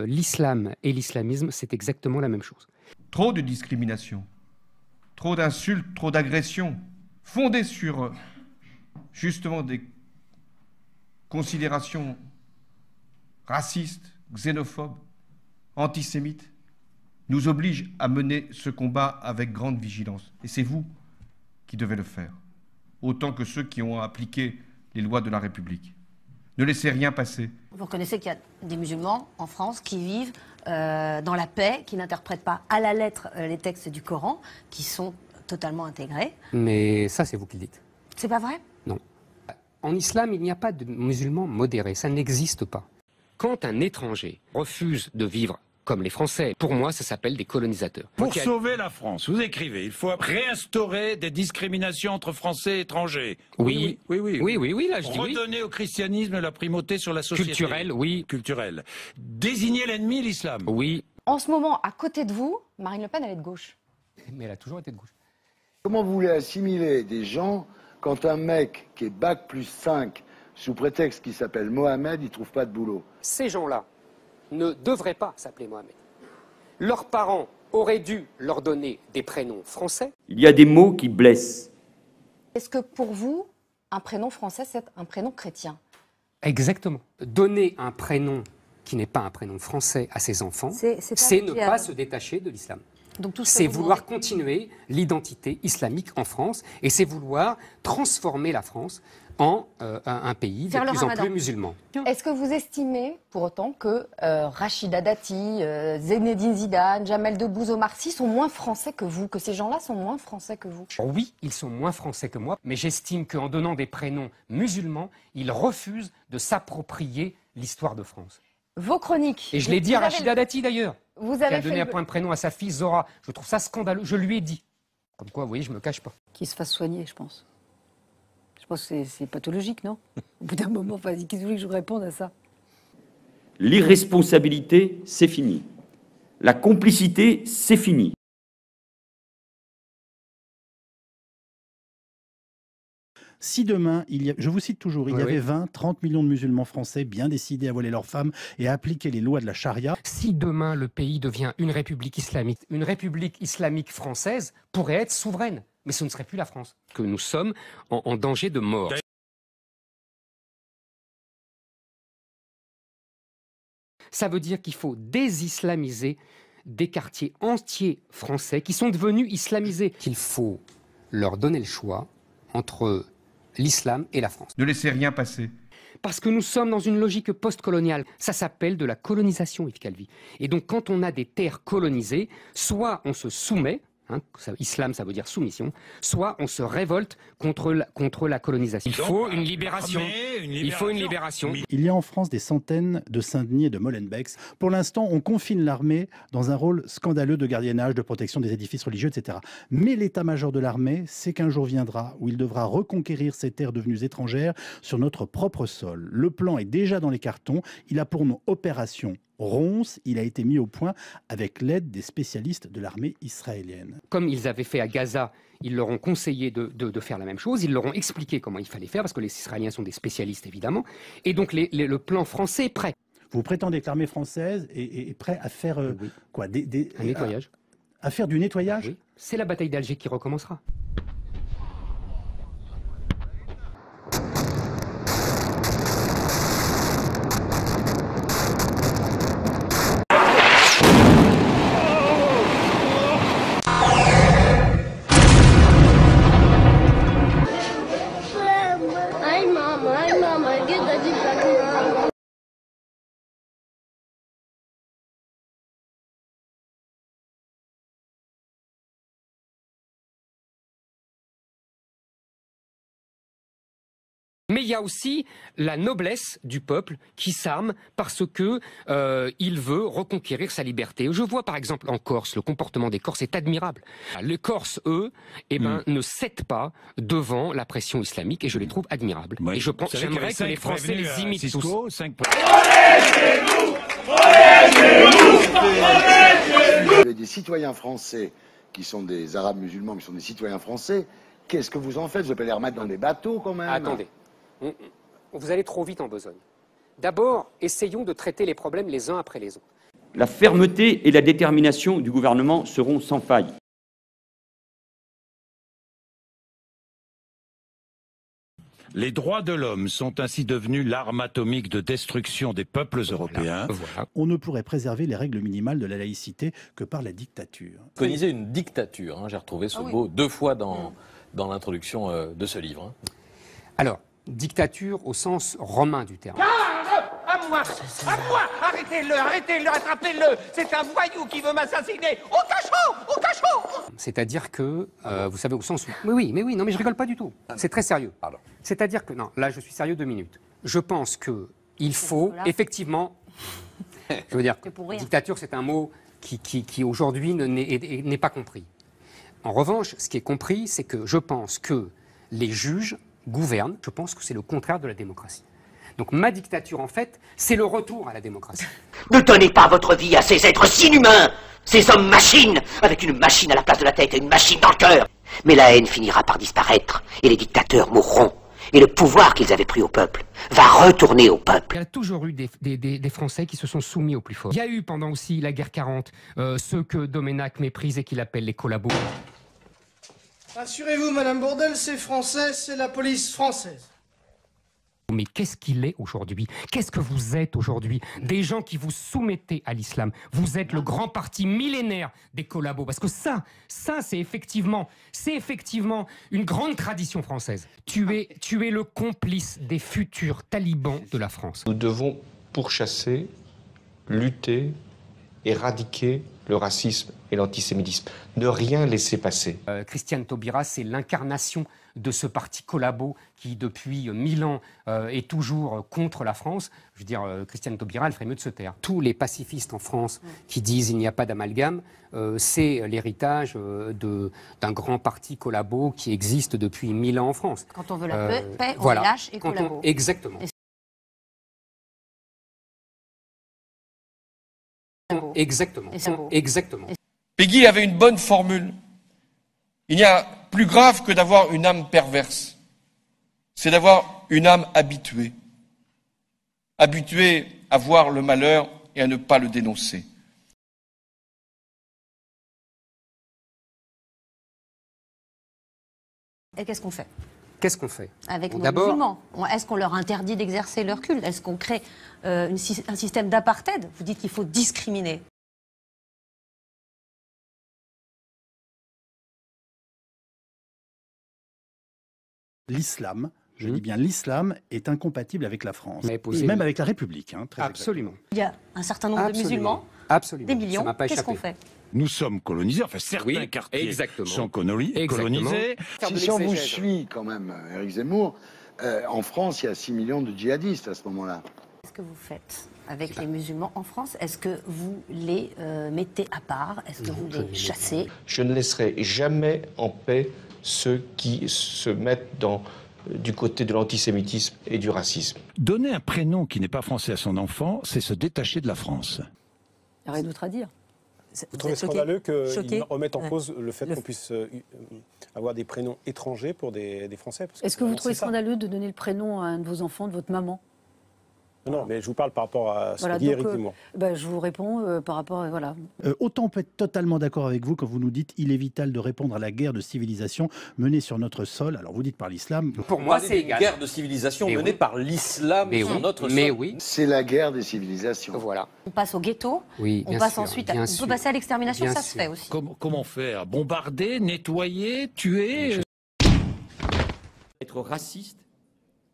l'islam et l'islamisme, c'est exactement la même chose. Trop de discrimination, trop d'insultes, trop d'agressions, fondées sur justement des considérations racistes, xénophobes, antisémites, nous obligent à mener ce combat avec grande vigilance. Et c'est vous qui devez le faire, autant que ceux qui ont appliqué les lois de la République. Ne laissez rien passer. Vous reconnaissez qu'il y a des musulmans en France qui vivent dans la paix, qui n'interprètent pas à la lettre les textes du Coran, qui sont totalement intégrés. Mais ça, c'est vous qui le dites. C'est pas vrai? Non. En islam, il n'y a pas de musulmans modérés, ça n'existe pas. Quand un étranger refuse de vivre comme les Français, pour moi, ça s'appelle des colonisateurs. Pour sauver la France, vous écrivez, il faut réinstaurer des discriminations entre Français et étrangers. Oui, là je dis oui. Redonner au christianisme la primauté sur la société. Culturel, oui. Culturel. Désigner l'ennemi, l'islam. Oui. En ce moment, à côté de vous, Marine Le Pen, elle est de gauche. Mais elle a toujours été de gauche. Comment vous voulez assimiler des gens quand un mec qui est bac plus 5 sous prétexte qu'il s'appelle Mohamed, il ne trouve pas de boulot? Ces gens-là ne devraient pas s'appeler Mohamed. Leurs parents auraient dû leur donner des prénoms français. Il y a des mots qui blessent. Est-ce que pour vous, un prénom français, c'est un prénom chrétien? Exactement. Donner un prénom qui n'est pas un prénom français à ses enfants, c'est ne pas se détacher de l'islam. C'est vouloir continuer l'identité islamique en France et c'est vouloir transformer la France en un pays de plus en plus musulman. Est-ce que vous estimez pour autant que Rachida Dati, Zinedine Zidane, Jamel Debbouze, Omar Sy sont moins français que vous, que ces gens-là sont moins français que vous? Oui, ils sont moins français que moi, mais j'estime qu'en donnant des prénoms musulmans, ils refusent de s'approprier l'histoire de France. Vos chroniques. Et je l'ai dit à Rachida Dati d'ailleurs. Vous qui a donné un point de prénom à sa fille Zora. Je trouve ça scandaleux. Je lui ai dit. Comme quoi, vous voyez, je me cache pas. Qu'il se fasse soigner, je pense. Je pense que c'est pathologique, non? Au bout d'un moment, qu'est-ce que vous voulez que je vous réponde à ça? L'irresponsabilité, c'est fini. La complicité, c'est fini. Si demain, je vous cite toujours, il y avait 20, 30 millions de musulmans français bien décidés à voiler leurs femmes et à appliquer les lois de la charia. Si demain le pays devient une république islamique française pourrait être souveraine. Mais ce ne serait plus la France. Que nous sommes en danger de mort. Ça veut dire qu'il faut désislamiser des quartiers entiers français qui sont devenus islamisés. Qu'il faut leur donner le choix entre l'islam et la France. Ne laissez rien passer. Parce que nous sommes dans une logique post-coloniale. Ça s'appelle de la colonisation, Yves Calvi. Et donc quand on a des terres colonisées, soit on se soumet, islam ça veut dire soumission, soit on se révolte contre la colonisation. Il faut une libération. Il faut une libération. Il y a en France des centaines de Saint-Denis et de Molenbeek. Pour l'instant, on confine l'armée dans un rôle scandaleux de gardiennage, de protection des édifices religieux, etc. Mais l'état-major de l'armée sait qu'un jour viendra où il devra reconquérir ces terres devenues étrangères sur notre propre sol. Le plan est déjà dans les cartons. Il a pour nom Opération Ronce. Il a été mis au point avec l'aide des spécialistes de l'armée israélienne. Comme ils avaient fait à Gaza, ils leur ont conseillé de faire la même chose. Ils leur ont expliqué comment il fallait faire, parce que les Israéliens sont des spécialistes, évidemment. Et donc, le plan français est prêt. Vous prétendez que l'armée française est prête à faire quoi un nettoyage. À faire du nettoyage? Oui. C'est la bataille d'Alger qui recommencera. Mais il y a aussi la noblesse du peuple qui s'arme parce que il veut reconquérir sa liberté. Je vois par exemple en Corse, le comportement des Corses est admirable. Les Corses, eux, ne cèdent pas devant la pression islamique et je les trouve admirables. Oui. Et je pense, j'aimerais que les Français les imitent Cisco, tous. Vous avez des citoyens français qui sont des Arabes musulmans, mais qui sont des citoyens français. Qu'est-ce que vous en faites? Vous allez les remettre dans des bateaux quand même? Attendez. Vous allez trop vite en besogne. D'abord, essayons de traiter les problèmes les uns après les autres. la fermeté et la détermination du gouvernement seront sans faille. Les droits de l'homme sont ainsi devenus l'arme atomique de destruction des peuples européens. On ne pourrait préserver les règles minimales de la laïcité que par la dictature. Préconiser une dictature, hein, j'ai retrouvé ce mot 2 fois dans l'introduction de ce livre. Hein. Alors, dictature au sens romain du terme. À moi! Arrêtez-le, attrapez-le! C'est un voyou qui veut m'assassiner! Au cachot! C'est-à-dire que, vous savez, au sens où... Oui, mais je rigole pas du tout. C'est très sérieux. C'est-à-dire que, non, là je suis sérieux 2 minutes. Je pense qu'il faut, effectivement... Je veux dire, dictature c'est un mot qui aujourd'hui n'est pas compris. En revanche, ce qui est compris, c'est que je pense que les juges gouvernent, je pense que c'est le contraire de la démocratie. Donc ma dictature, en fait, c'est le retour à la démocratie. Ne donnez pas votre vie à ces êtres inhumains, ces hommes-machines, avec une machine à la place de la tête et une machine dans le cœur. Mais la haine finira par disparaître, et les dictateurs mourront. Et le pouvoir qu'ils avaient pris au peuple va retourner au peuple. Il y a toujours eu des Français qui se sont soumis au plus fort. Il y a eu pendant aussi la guerre 40, ceux que Doménac méprise et qu'il appelle les collabos. Rassurez-vous, Madame Bourdelle, c'est français, c'est la police française. Mais qu'est-ce qu'il est aujourd'hui? Qu'est-ce que vous êtes aujourd'hui? Des gens qui vous soumettez à l'islam. Vous êtes le grand parti millénaire des collabos. Parce que ça c'est effectivement une grande tradition française. Tu es le complice des futurs talibans de la France. Nous devons pourchasser, lutter, éradiquer le racisme et l'antisémitisme. Ne rien laisser passer. Christiane Taubira, c'est l'incarnation de ce parti collabo qui, depuis 1000 ans, est toujours contre la France. Je veux dire, Christiane Taubira, elle ferait mieux de se taire. Tous les pacifistes en France qui disent il n'y a pas d'amalgame, c'est l'héritage d'un grand parti collabo qui existe depuis 1000 ans en France. Quand on veut la paix, on voilà. lâche et collabo. Exactement. Exactement. Exactement. Péguy avait une bonne formule. Il n'y a plus grave que d'avoir une âme perverse. C'est d'avoir une âme habituée. Habituée à voir le malheur et à ne pas le dénoncer. Et qu'est-ce qu'on fait? Qu'est-ce qu'on fait? Avec nos musulmans. Est-ce qu'on leur interdit d'exercer leur culte? Est-ce qu'on crée un système d'apartheid? Vous dites qu'il faut discriminer. L'islam, je dis bien l'islam, est incompatible avec la France. Et même avec la République. Hein, très Absolument. Il y a un certain nombre de musulmans, des millions. Qu'est-ce qu'on fait? Nous sommes colonisés, enfin certains quartiers sont colonisés. Si on vous suit quand même, Éric Zemmour, en France, il y a 6 millions de djihadistes à ce moment-là. Qu'est-ce que vous faites avec les musulmans en France? Est-ce que vous les mettez à part? Est-ce que vous les chassez? Je ne laisserai jamais en paix ceux qui se mettent du côté de l'antisémitisme et du racisme. Donner un prénom qui n'est pas français à son enfant, c'est se détacher de la France. Il n'y a rien d'autre à dire. Vous trouvez scandaleux qu'ils remettent en cause le fait qu'on puisse avoir des prénoms étrangers pour des Français? Est-ce que vous trouvez scandaleux de donner le prénom à un de vos enfants, de votre maman? Non, mais je vous parle par rapport à ce que dit Éric Zemmour. Je vous réponds par rapport à... Voilà. Autant on peut être totalement d'accord avec vous quand vous nous dites il est vital de répondre à la guerre de civilisation menée sur notre sol. Alors vous dites par l'islam. Pour moi, c'est une guerre de civilisation menée par l'islam sur notre sol. Mais oui. C'est la guerre des civilisations. Voilà. On passe au ghetto, on passe ensuite on peut passer à l'extermination, ça se fait aussi. Comment faire? Bombarder, nettoyer, tuer? Être raciste,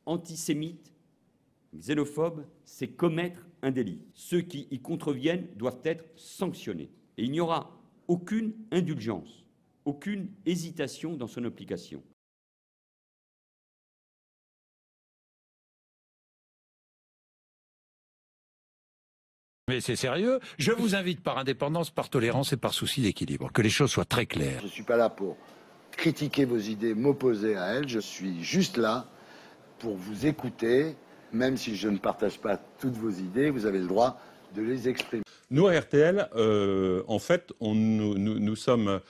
antisémite, xénophobe, c'est commettre un délit. Ceux qui y contreviennent doivent être sanctionnés. Et il n'y aura aucune indulgence, aucune hésitation dans son application. Mais c'est sérieux. Je vous invite par indépendance, par tolérance et par souci d'équilibre. Que les choses soient très claires. Je ne suis pas là pour critiquer vos idées, m'opposer à elles. Je suis juste là pour vous écouter. Même si je ne partage pas toutes vos idées, vous avez le droit de les exprimer. Nous, à RTL, en fait, nous sommes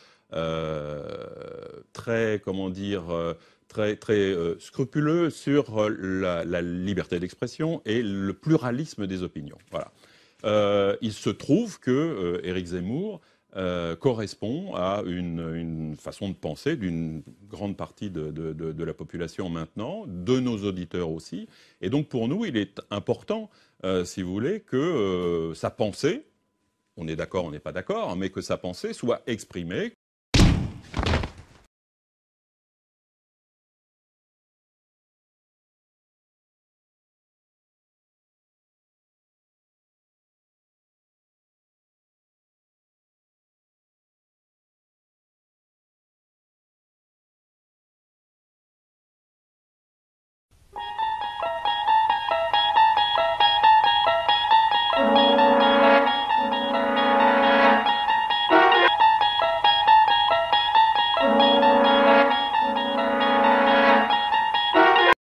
très, comment dire, très scrupuleux sur la liberté d'expression et le pluralisme des opinions. Voilà. il se trouve que Éric Zemmour correspond à une façon de penser d'une grande partie de la population maintenant, de nos auditeurs aussi. Et donc pour nous, il est important, si vous voulez, que sa pensée, on est d'accord, on n'est pas d'accord, mais que sa pensée soit exprimée.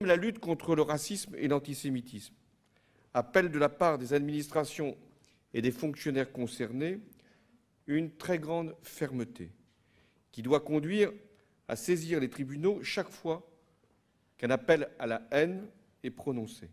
La lutte contre le racisme et l'antisémitisme appelle de la part des administrations et des fonctionnaires concernés une très grande fermeté qui doit conduire à saisir les tribunaux chaque fois qu'un appel à la haine est prononcé.